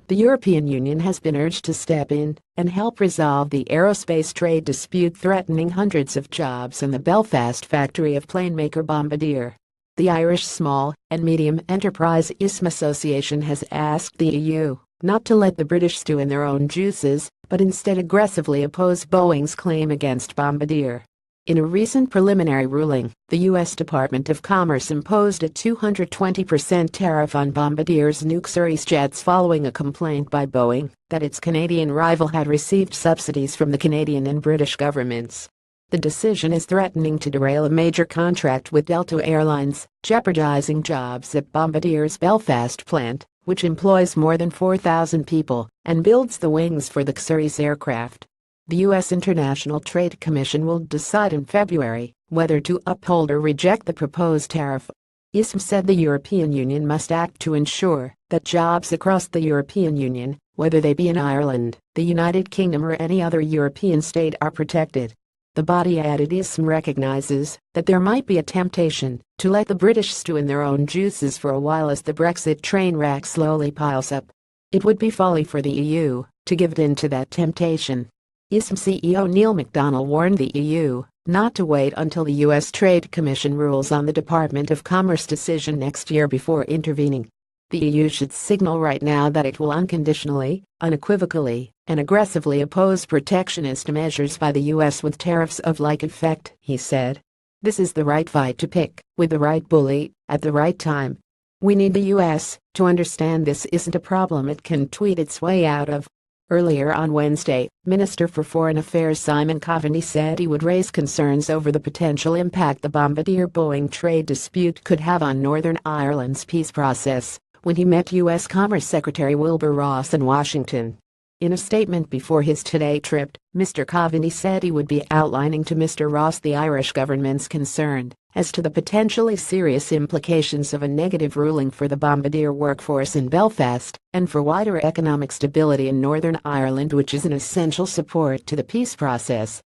the European Union has been urged to step in and help resolve the aerospace trade dispute threatening hundreds of jobs in the Belfast factory of planemaker Bombardier. The Irish Small and Medium Enterprise Association has asked the EU not to let the British stew in their own juices, but instead aggressively oppose Boeing's claim against Bombardier. In a recent preliminary ruling, the U.S. Department of Commerce imposed a 220% tariff on Bombardier's new Cirrus jets following a complaint by Boeing that its Canadian rival had received subsidies from the Canadian and British governments. The decision is threatening to derail a major contract with Delta Airlines, jeopardizing jobs at Bombardier's Belfast plant, which employs more than 4,000 people and builds the wings for the Cirrus aircraft. The U.S. International Trade Commission will decide in February whether to uphold or reject the proposed tariff. ISM said the European Union must act to ensure that jobs across the European Union, whether they be in Ireland, the United Kingdom or any other European state, are protected. The body added ISM recognizes that there might be a temptation to let the British stew in their own juices for a while as the Brexit train wreck slowly piles up. It would be folly for the EU to give in to that temptation. ISM CEO Neil MacDonald warned the EU not to wait until the U.S. Trade Commission rules on the Department of Commerce decision next year before intervening. The EU should signal right now that it will unconditionally, unequivocally, and aggressively oppose protectionist measures by the U.S. with tariffs of like effect, he said. This is the right fight to pick, with the right bully, at the right time. We need the U.S. to understand this isn't a problem it can tweet its way out of. Earlier on Wednesday, Minister for Foreign Affairs Simon Coveney said he would raise concerns over the potential impact the Bombardier-Boeing trade dispute could have on Northern Ireland's peace process when he met U.S. Commerce Secretary Wilbur Ross in Washington. In a statement before his Today trip, Mr. Coveney said he would be outlining to Mr. Ross the Irish government's concern as to the potentially serious implications of a negative ruling for the Bombardier workforce in Belfast and for wider economic stability in Northern Ireland, which is an essential support to the peace process.